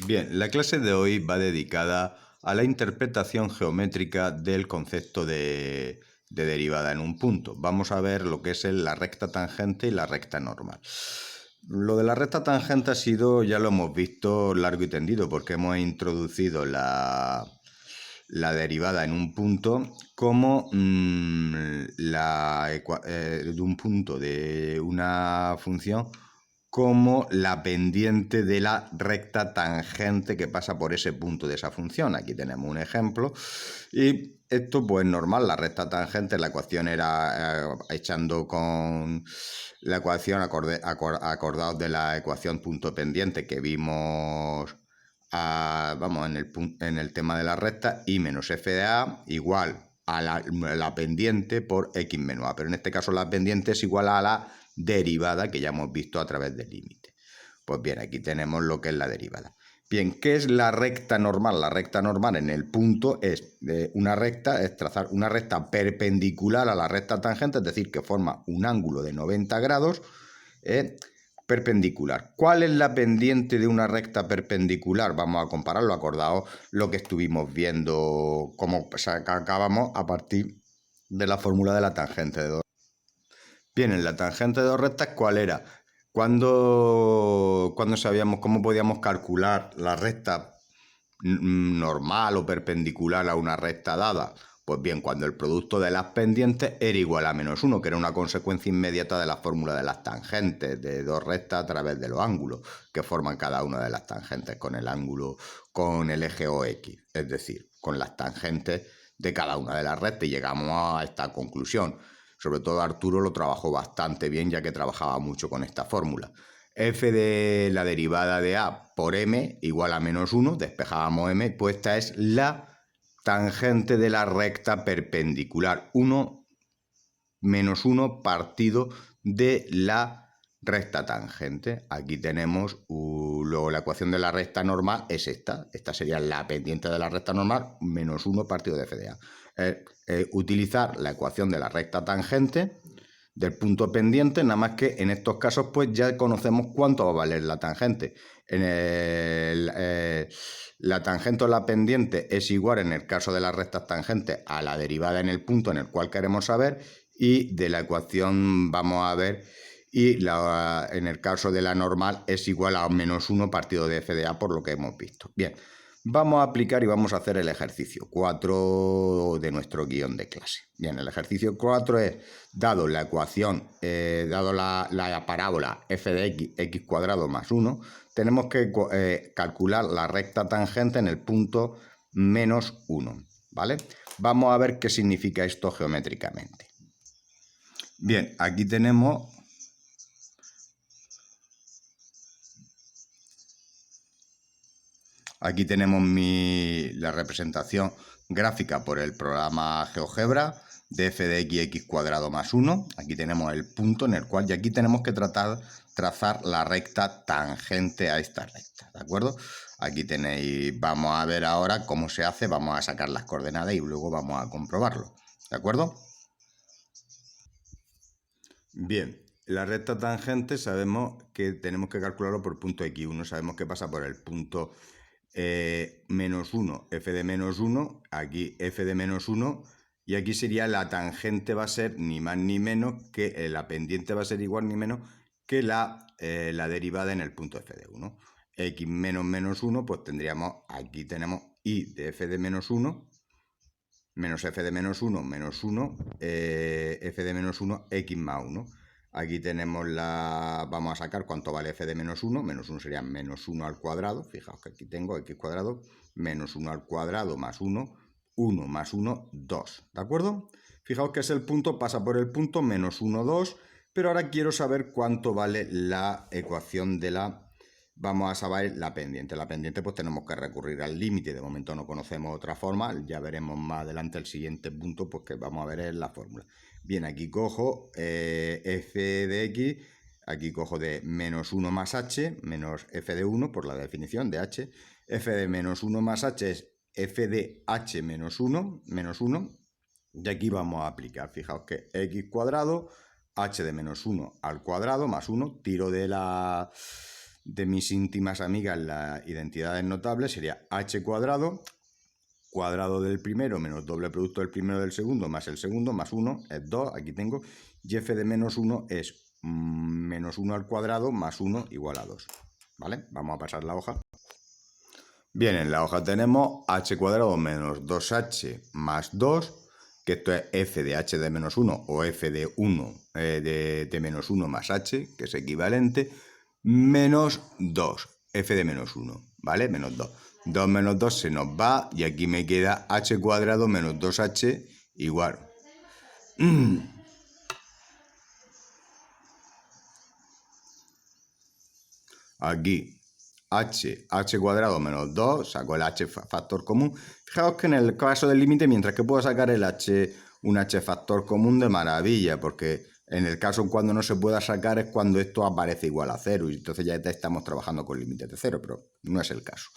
Bien, la clase de hoy va dedicada a la interpretación geométrica del concepto de derivada en un punto. Vamos a ver lo que es la recta tangente y la recta normal. Lo de la recta tangente ha sido, ya lo hemos visto largo y tendido, porque hemos introducido la derivada en un punto como de un punto de una función como la pendiente de la recta tangente que pasa por ese punto de esa función. Aquí tenemos un ejemplo y esto pues normal, la recta tangente, la ecuación era echando con la ecuación acordados de la ecuación punto pendiente que vimos vamos, en el tema de la recta, y menos f de a igual a la pendiente por x menos a, pero en este caso la pendiente es igual a la derivada que ya hemos visto a través del límite. Pues bien, aquí tenemos lo que es la derivada. Bien, ¿qué es la recta normal? La recta normal en el punto es trazar una recta perpendicular a la recta tangente, es decir, que forma un ángulo de 90 grados, perpendicular. ¿Cuál es la pendiente de una recta perpendicular? Vamos a compararlo, acordaos lo que estuvimos viendo, cómo sacábamos a partir de la fórmula de la tangente de dos. Bien, en la tangente de dos rectas, ¿cuál era? Cuando sabíamos cómo podíamos calcular la recta normal o perpendicular a una recta dada. Pues bien, cuando el producto de las pendientes era igual a menos 1, que era una consecuencia inmediata de la fórmula de las tangentes de dos rectas a través de los ángulos que forman cada una de las tangentes con el ángulo, con el eje OX, es decir, con las tangentes de cada una de las rectas, y llegamos a esta conclusión. Sobre todo Arturo lo trabajó bastante bien, ya que trabajaba mucho con esta fórmula. F de la derivada de A por M igual a menos 1, despejábamos M, pues esta es la tangente de la recta perpendicular. 1 menos 1 partido de la recta tangente. Aquí tenemos, luego la ecuación de la recta normal es esta. Esta sería la pendiente de la recta normal, menos 1 partido de F de A. Utilizar la ecuación de la recta tangente del punto pendiente, nada más que en estos casos pues ya conocemos cuánto va a valer la tangente. La tangente o la pendiente es igual en el caso de las rectas tangentes a la derivada en el punto en el cual queremos saber, y de la ecuación vamos a ver, y en el caso de la normal es igual a menos 1 partido de f de a, por lo que hemos visto. Bien, vamos a aplicar y vamos a hacer el ejercicio 4 de nuestro guión de clase. Bien, el ejercicio 4 es, dado la ecuación, dado la parábola f de x cuadrado más 1, tenemos que calcular la recta tangente en el punto menos 1, ¿vale? Vamos a ver qué significa esto geométricamente. Bien, aquí tenemos la representación gráfica por el programa GeoGebra de f de x cuadrado más 1. Aquí tenemos el punto en el cual, y aquí tenemos que trazar la recta tangente a esta recta, ¿de acuerdo? Aquí tenéis, vamos a ver ahora cómo se hace, vamos a sacar las coordenadas y luego vamos a comprobarlo, ¿de acuerdo? Bien, la recta tangente sabemos que tenemos que calcularlo por punto x1, sabemos que pasa por el punto menos 1, f de menos 1, aquí f de menos 1, y aquí sería la tangente, va a ser ni más ni menos que la pendiente, va a ser igual ni menos que la derivada en el punto f de 1. X menos menos 1, pues tendríamos, aquí tenemos y de f de menos 1, menos f de menos 1, menos 1, f de menos 1, x más 1. Aquí tenemos vamos a sacar cuánto vale f de menos 1, menos 1 sería menos 1 al cuadrado, fijaos que aquí tengo x cuadrado, menos 1 al cuadrado más 1, 1 más 1, 2, ¿de acuerdo? Fijaos que es el punto, pasa por el punto menos 1, 2, pero ahora quiero saber cuánto vale la ecuación de vamos a saber la pendiente. La pendiente pues tenemos que recurrir al límite, de momento no conocemos otra forma, ya veremos más adelante el siguiente punto pues que vamos a ver es la fórmula. Bien, aquí cojo f de x, aquí cojo de menos 1 más h, menos f de 1 por la definición de h, f de menos 1 más h es f de h menos 1, y aquí vamos a aplicar, fijaos que x cuadrado, h de menos 1 al cuadrado más 1, tiro de la de mis íntimas amigas, las identidades notables, sería h cuadrado, cuadrado del primero menos doble producto del primero del segundo más el segundo, más 1 es 2, aquí tengo, y f de menos 1 es menos 1 al cuadrado más 1 igual a 2. ¿Vale? Vamos a pasar la hoja. Bien, en la hoja tenemos h cuadrado menos 2h más 2, que esto es f de h de menos 1 o f de 1 de menos 1 más h, que es equivalente, menos 2, f de menos 1, ¿vale? Menos 2. 2 menos 2 se nos va y aquí me queda h cuadrado menos 2h igual. Aquí h cuadrado menos 2, saco el h factor común. Fijaos que en el caso del límite, mientras que puedo sacar el h, un h factor común de maravilla, porque en el caso cuando no se pueda sacar es cuando esto aparece igual a 0 y entonces ya estamos trabajando con límites de 0, pero no es el caso.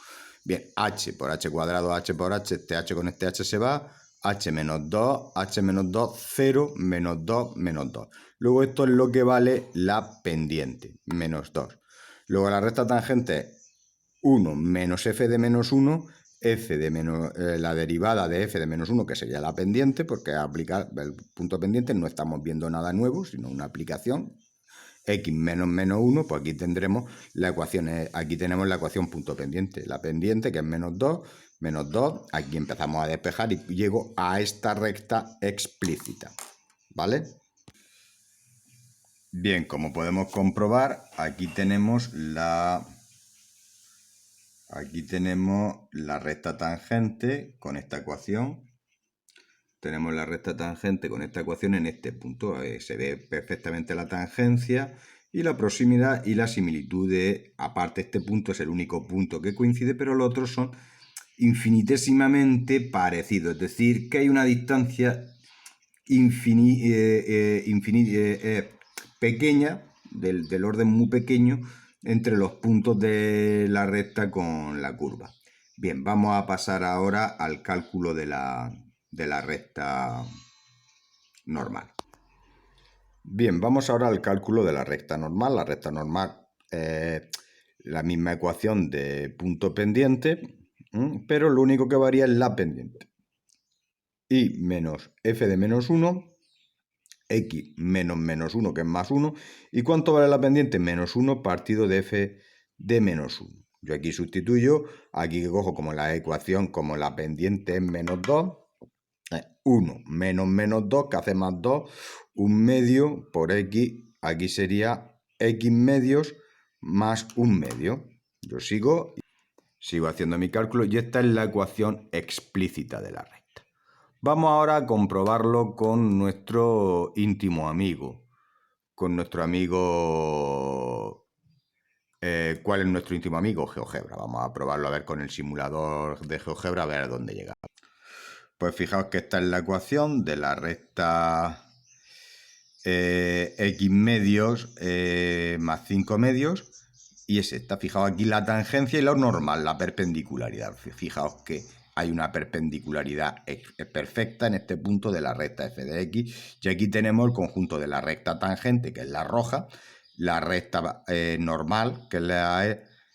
Bien, h por h cuadrado, h por h, este h con este h se va, h menos 2, 0, menos 2, menos 2. Luego esto es lo que vale la pendiente, menos 2. Luego la recta tangente 1 menos f de menos 1, f de menos, la derivada de f de menos 1, que sería la pendiente, porque aplicar el punto pendiente no estamos viendo nada nuevo, sino una aplicación. X menos menos 1, pues aquí tendremos la ecuación, aquí tenemos la ecuación punto pendiente. La pendiente, que es menos 2, aquí empezamos a despejar y llego a esta recta explícita, ¿vale? Bien, como podemos comprobar, aquí tenemos la recta tangente con esta ecuación. Tenemos la recta tangente con esta ecuación en este punto. Se ve perfectamente la tangencia y la proximidad y la similitud de, aparte este punto es el único punto que coincide, pero los otros son infinitesimamente parecidos. Es decir, que hay una distancia pequeña, del orden muy pequeño, entre los puntos de la recta con la curva. Bien, vamos a pasar ahora al cálculo de la recta normal. Bien, vamos ahora al cálculo de la recta normal. La recta normal es la misma ecuación de punto pendiente, pero lo único que varía es la pendiente. Y menos f de menos 1, x menos menos 1, que es más 1. ¿Y cuánto vale la pendiente? Menos 1 partido de f de menos 1. Yo aquí sustituyo, aquí que cojo como la ecuación, como la pendiente es menos 2, 1 menos menos 2, que hace más 2, 1 medio por x, aquí sería x medios más 1 medio. Yo sigo haciendo mi cálculo y esta es la ecuación explícita de la recta. Vamos ahora a comprobarlo con nuestro íntimo amigo, con nuestro amigo... ¿Cuál es nuestro íntimo amigo? GeoGebra. Vamos a probarlo a ver con el simulador de GeoGebra a ver a dónde llega. Pues fijaos que esta es la ecuación de la recta x medios más 5 medios y es esta. Fijaos aquí la tangencia y lo normal, la perpendicularidad. Fijaos que hay una perpendicularidad perfecta en este punto de la recta f de x y aquí tenemos el conjunto de la recta tangente, que es la roja, la recta normal, que es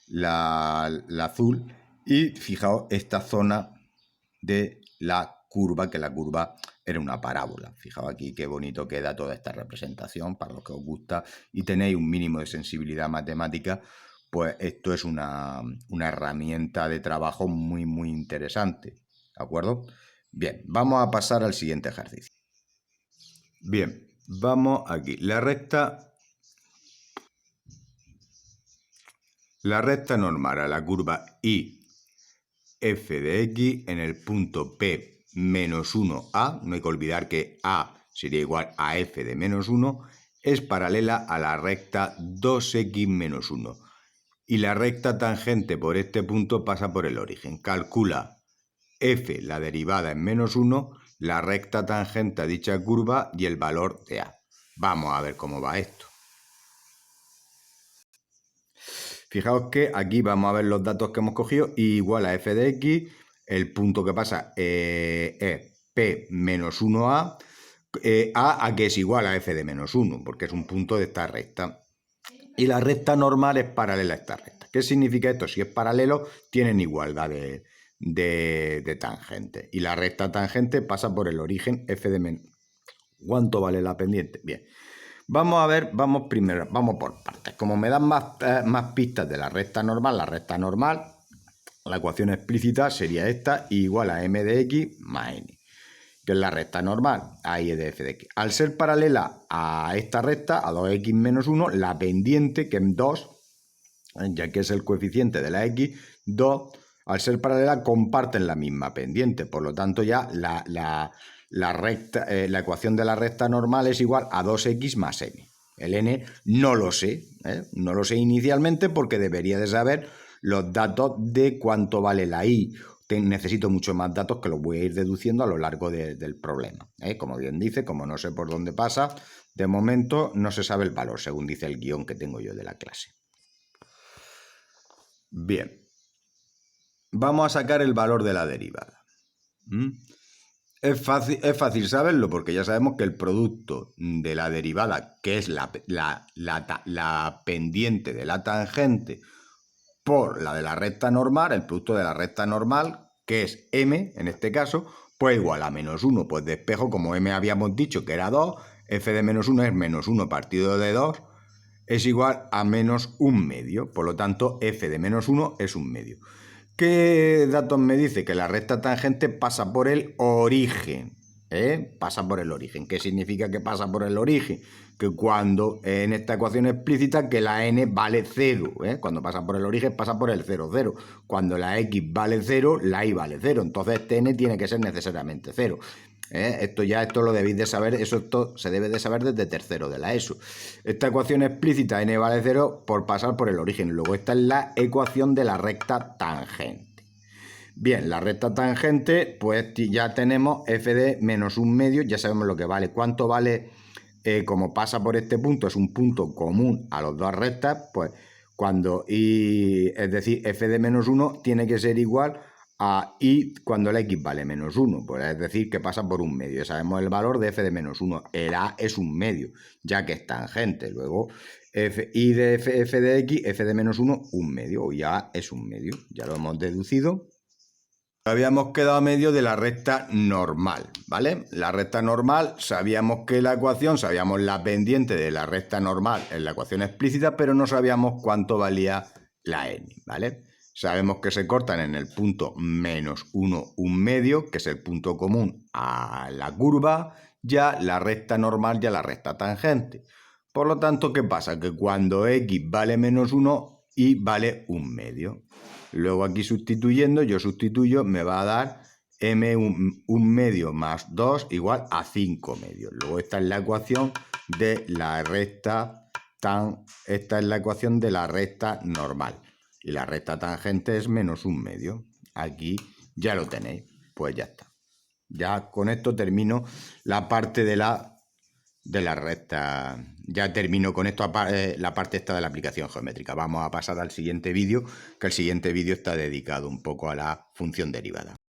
la azul, y fijaos esta zona de la curva, que la curva era una parábola. Fijaos aquí qué bonito queda toda esta representación para los que os gusta y tenéis un mínimo de sensibilidad matemática, pues esto es una herramienta de trabajo muy muy interesante, ¿de acuerdo? Bien, vamos a pasar al siguiente ejercicio. Bien, vamos aquí. La recta normal a la curva I f de x en el punto P menos 1a, no hay que olvidar que a sería igual a f de menos 1, es paralela a la recta 2x menos 1. Y la recta tangente por este punto pasa por el origen. Calcula f, la derivada en menos 1, la recta tangente a dicha curva y el valor de a. Vamos a ver cómo va esto. Fijaos que aquí vamos a ver los datos que hemos cogido, igual a f de x, el punto que pasa es p menos 1a, a que es igual a f de menos 1, porque es un punto de esta recta. y la recta normal es paralela a esta recta. ¿Qué significa esto? Si es paralelo, tienen igualdad de tangente. Y la recta tangente pasa por el origen f de menos. ¿Cuánto vale la pendiente? Bien. Vamos a ver, vamos por partes. Como me dan más pistas de la recta normal, la ecuación explícita sería esta, igual a m de x más n, que es la recta normal, a y de f de x. Al ser paralela a esta recta, a 2x menos 1, la pendiente, que es 2, ya que es el coeficiente de la x, 2, al ser paralela comparten la misma pendiente. Por lo tanto, ya la ecuación de la recta normal es igual a 2x más n. El n no lo sé, no lo sé inicialmente porque debería de saber los datos de cuánto vale la y. Necesito muchos más datos que los voy a ir deduciendo a lo largo del problema. Como bien dice, como no sé por dónde pasa, de momento no se sabe el valor, según dice el guión que tengo yo de la clase. Bien, vamos a sacar el valor de la derivada. Es fácil saberlo porque ya sabemos que el producto de la derivada, que es la pendiente de la tangente por la de la recta normal, el producto de la recta normal, que es m en este caso, pues igual a menos 1. Pues despejo, como m habíamos dicho que era 2, f de menos 1 es menos 1 partido de 2, es igual a menos 1/2. Por lo tanto, f de menos 1 es 1/2. ¿Qué datos me dice? Que la recta tangente pasa por el origen. Pasa por el origen. ¿Qué significa que pasa por el origen? Que cuando en esta ecuación explícita que la n vale 0. Cuando pasa por el origen pasa por el 0, 0. Cuando la x vale 0, la y vale 0. Entonces este n tiene que ser necesariamente 0. Esto lo debéis de saber, esto se debe de saber desde tercero de la ESO. Esta ecuación explícita, n vale 0 por pasar por el origen. Luego esta es la ecuación de la recta tangente. Bien, la recta tangente, pues ya tenemos f de menos 1/2, ya sabemos lo que vale. ¿Cuánto vale? Como pasa por este punto, es un punto común a las dos rectas, pues es decir, f de menos 1 tiene que ser igual a y cuando la x vale menos 1, pues es decir, que pasa por 1/2. Sabemos el valor de f de menos 1, el a es 1/2, ya que es tangente. Luego, y de f de x, f de menos 1, 1/2, y a es 1/2, ya lo hemos deducido. Habíamos quedado a medio de la recta normal, ¿vale? La recta normal, sabíamos que sabíamos la pendiente de la recta normal en la ecuación explícita, pero no sabíamos cuánto valía la n, ¿vale? Sabemos que se cortan en el punto menos 1, 1/2, que es el punto común a la curva, ya la recta normal, ya la recta tangente. Por lo tanto, ¿qué pasa? Que cuando x vale menos 1, y vale 1/2. Luego aquí sustituyendo, yo sustituyo, me va a dar m 1/2 más 2 igual a 5/2. Luego esta es la ecuación de la recta esta es la ecuación de la recta normal. Y la recta tangente es menos 1/2. Aquí ya lo tenéis. Pues ya está. Ya con esto termino la parte de la recta. Ya termino con esto la parte esta de la aplicación geométrica. Vamos a pasar al siguiente vídeo, que el siguiente vídeo está dedicado un poco a la función derivada.